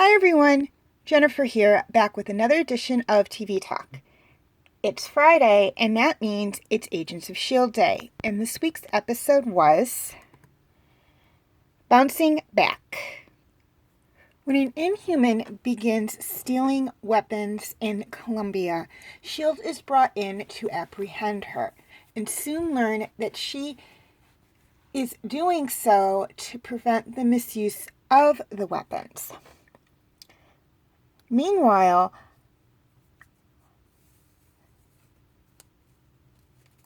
Hi everyone, Jennifer here, back with another edition of TV Talk. It's Friday, and that means it's Agents of S.H.I.E.L.D. Day, and this week's episode was Bouncing Back. When an Inhuman begins stealing weapons in Colombia, S.H.I.E.L.D. is brought in to apprehend her, and soon learn that she is doing so to prevent the misuse of the weapons. Meanwhile,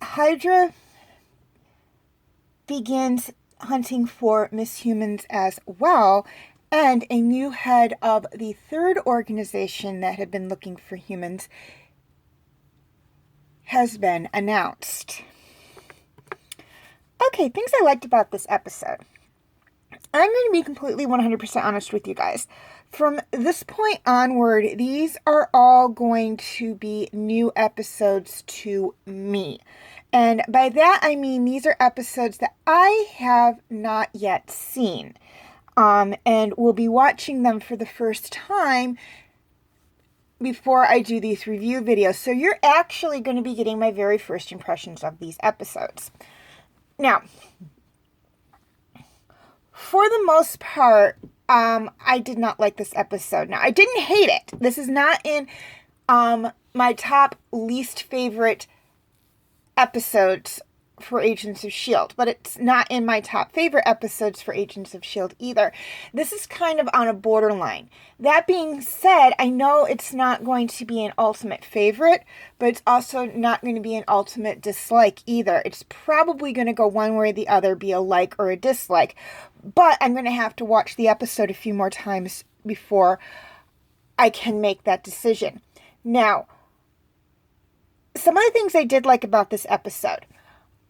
Hydra begins hunting for Humans as well, and a new head of the third organization that had been looking for humans has been announced. Okay, things I liked about this episode. I'm going to be completely 100% honest with you guys. From this point onward, these are all going to be new episodes to me. And by that, I mean these are episodes that I have not yet seen. And will be watching them for the first time before I do these review videos. So you're actually going to be getting my very first impressions of these episodes. Now, for the most part, I did not like this episode. Now, I didn't hate it. This is not in my top least favorite episodes for Agents of S.H.I.E.L.D., but it's not in my top favorite episodes for Agents of S.H.I.E.L.D. either. This is kind of on a borderline. That being said, I know it's not going to be an ultimate favorite, but it's also not going to be an ultimate dislike either. It's probably going to go one way or the other, be a like or a dislike. But I'm going to have to watch the episode a few more times before I can make that decision. Now, some of the things I did like about this episode.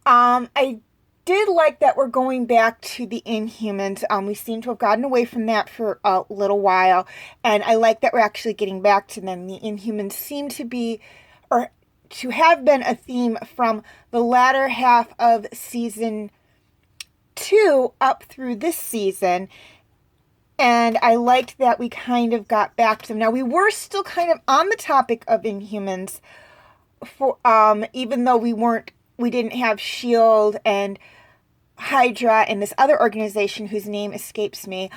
I did like that we're going back to the Inhumans. We seem to have gotten away from that for a little while. And I like that we're actually getting back to them. The Inhumans seem to be, or to have been, a theme from the latter half of season 2 up through this season, and I liked that we kind of got back to them. Now, we were still kind of on the topic of Inhumans, for even though we didn't have S.H.I.E.L.D. and Hydra and this other organization whose name escapes me,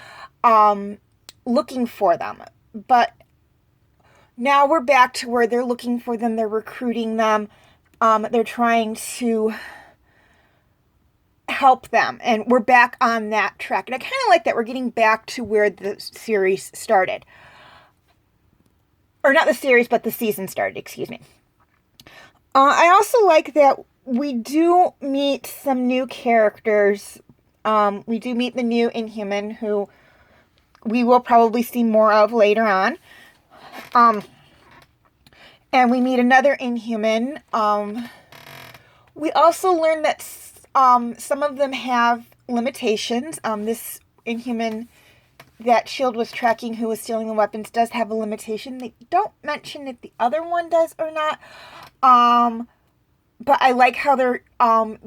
looking for them. But now we're back to where they're looking for them, they're recruiting them, they're trying to help them, and we're back on that track. And I kind of like that we're getting back to where the series started. Or not the series, but the season started, excuse me. I also like that we do meet some new characters. We do meet the new Inhuman, who we will probably see more of later on. And we meet another Inhuman. We also learn that some of them have limitations. This Inhuman that S.H.I.E.L.D. was tracking, who was stealing the weapons, does have a limitation. They don't mention if the other one does or not. But I like how they're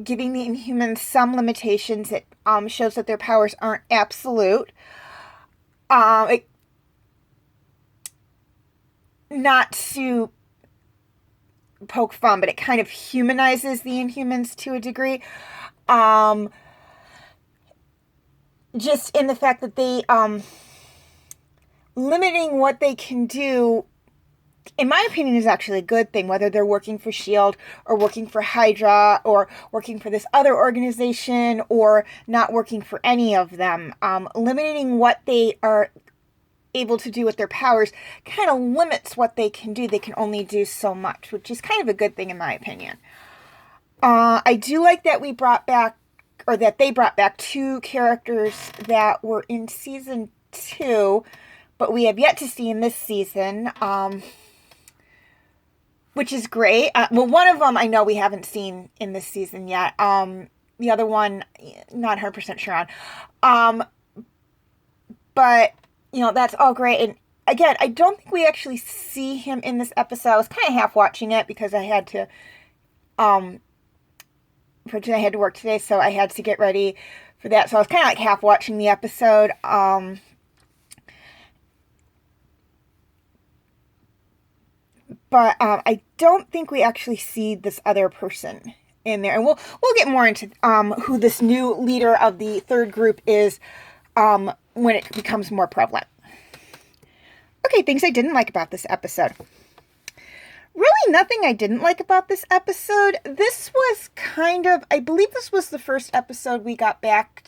giving the Inhumans some limitations. It shows that their powers aren't absolute. Not to poke fun, but it kind of humanizes the Inhumans to a degree. Just in the fact that they, limiting what they can do, in my opinion, is actually a good thing, whether they're working for S.H.I.E.L.D. or working for Hydra or working for this other organization or not working for any of them. Limiting what they are able to do with their powers kind of limits what they can do. They can only do so much, which is kind of a good thing in my opinion. I do like that we brought back, or that they brought back, 2 characters that were in season 2, but we have yet to see in this season, which is great. Well, one of them I know we haven't seen in this season yet. The other one, not 100% sure on. But, you know, that's all great. And again, I don't think we actually see him in this episode. I was kind of half watching it because I had to, unfortunately I had to work today, so I had to get ready for that. So I was kind of like half watching the episode. but I don't think we actually see this other person in there. And we'll get more into who this new leader of the third group is when it becomes more prevalent. Okay, things I didn't like about this episode. Really nothing I didn't like about this episode. This was kind of, I believe this was the first episode we got back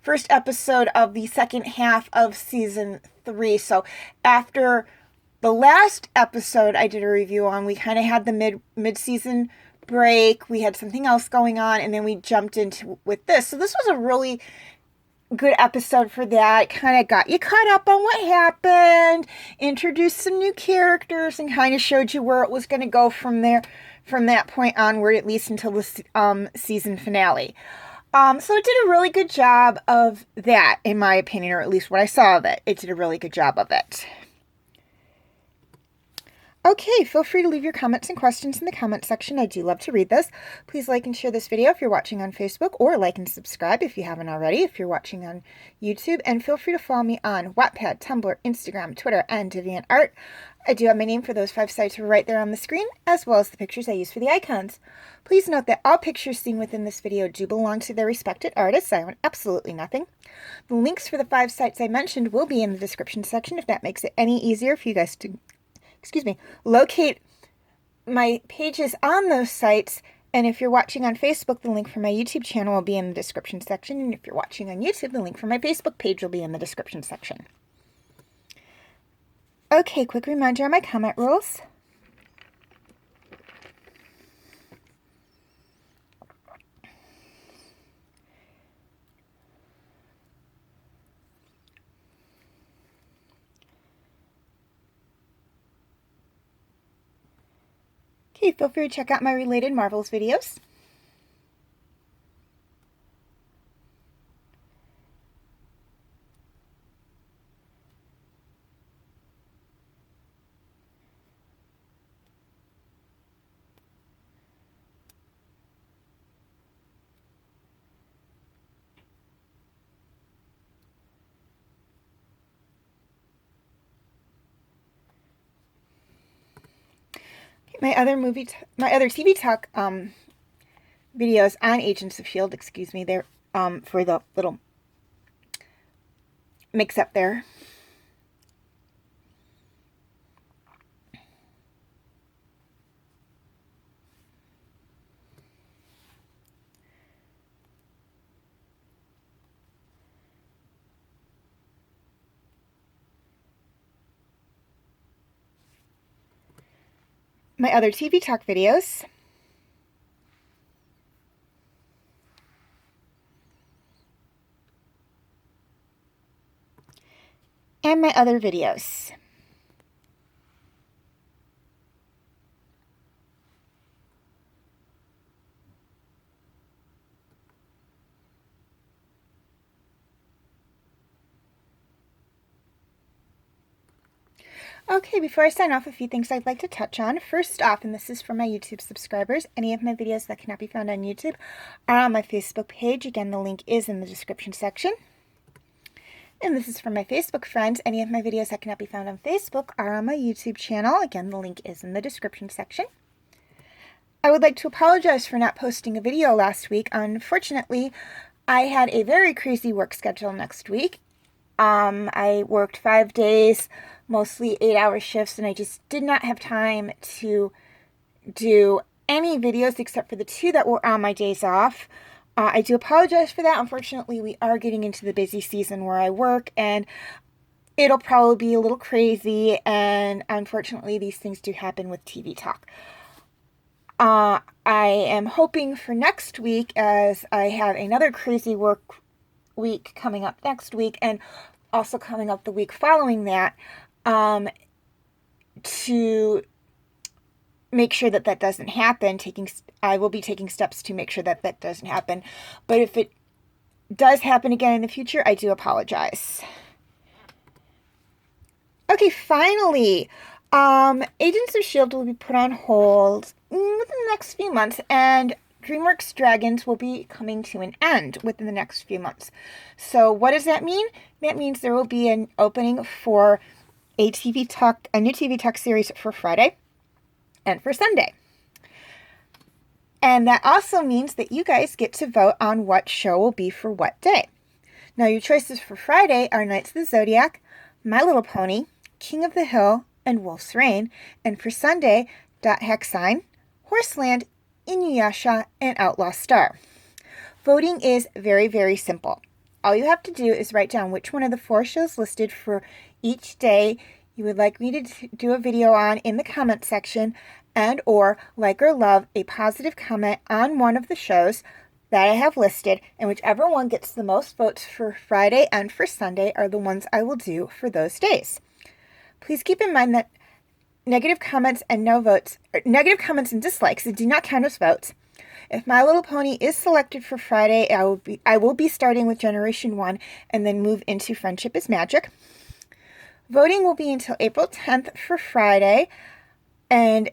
first episode of the second half of season 3. So after the last episode I did a review on, we kind of had the mid-season break. We had something else going on, and then we jumped into with this. So this was a really good episode for that. Kind of got you caught up on what happened, introduced some new characters, and kind of showed you where it was going to go from there, from that point onward, at least until the season finale. So it did a really good job of that, in my opinion, or at least what I saw of it. It did a really good job of it. Okay, feel free to leave your comments and questions in the comment section. I do love to read those. Please like and share this video if you're watching on Facebook, or like and subscribe if you haven't already if you're watching on YouTube. And feel free to follow me on Wattpad, Tumblr, Instagram, Twitter, and DeviantArt. I do have my name for those 5 sites right there on the screen, as well as the pictures I use for the icons. Please note that all pictures seen within this video do belong to their respected artists. I own absolutely nothing. The links for the 5 sites I mentioned will be in the description section if that makes it any easier for you guys to locate my pages on those sites. And if you're watching on Facebook, the link for my YouTube channel will be in the description section. And if you're watching on YouTube, the link for my Facebook page will be in the description section. Okay, quick reminder on my comment rules. Okay, feel free to check out my related Marvels videos. My other TV talk videos on Agents of S.H.I.E.L.D., they're for the little mix-up there. My other TV talk videos. And my other videos. Okay, before I sign off, a few things I'd like to touch on. First off, and this is for my YouTube subscribers, any of my videos that cannot be found on YouTube are on my Facebook page. Again, the link is in the description section. And this is for my Facebook friends. Any of my videos that cannot be found on Facebook are on my YouTube channel. Again, the link is in the description section. I would like to apologize for not posting a video last week. Unfortunately, I had a very crazy work schedule next week. I worked 5 days, mostly 8-hour shifts, and I just did not have time to do any videos except for the 2 that were on my days off. I do apologize for that. Unfortunately, we are getting into the busy season where I work, and it'll probably be a little crazy, and unfortunately, these things do happen with TV talk. I am hoping for next week, as I have another crazy work week coming up next week, and also coming up the week following that, to make sure that that doesn't happen. I will be taking steps to make sure that that doesn't happen. But if it does happen again in the future, I do apologize. Okay, finally, Agents of S.H.I.E.L.D. will be put on hold within the next few months, and DreamWorks Dragons will be coming to an end within the next few months. So what does that mean? That means there will be an opening for a new TV talk series for Friday. and for Sunday. And that also means that you guys get to vote on what show will be for what day. Now, your choices for Friday are Knights of the Zodiac, My Little Pony, King of the Hill, and Wolf's Rain. And for Sunday, Dot Hack Sign, Horseland, Inuyasha, and Outlaw Star. Voting is very, very simple. All you have to do is write down which one of the 4 shows listed for each day you would like me to do a video on in the comment section, and or like or love a positive comment on one of the shows that I have listed, and whichever one gets the most votes for Friday and for Sunday are the ones I will do for those days. Please keep in mind that negative comments and dislikes do not count as votes. If My Little Pony is selected for Friday, I will be starting with Generation 1 and then move into Friendship is Magic. Voting will be until April 10th for Friday and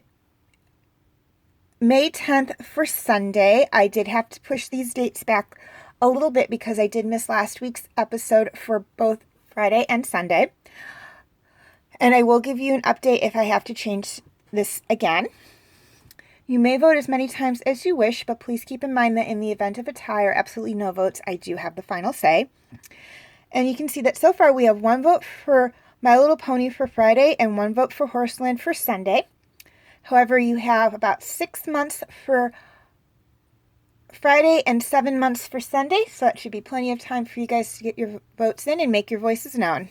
May 10th for Sunday. I did have to push these dates back a little bit because I did miss last week's episode for both Friday and Sunday. And I will give you an update if I have to change this again. You may vote as many times as you wish, but please keep in mind that in the event of a tie or absolutely no votes, I do have the final say. And you can see that so far we have 1 vote for My Little Pony for Friday and 1 vote for Horseland for Sunday. However, you have about 6 months for Friday and 7 months for Sunday, so that should be plenty of time for you guys to get your votes in and make your voices known.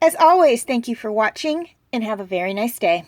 As always, thank you for watching and have a very nice day.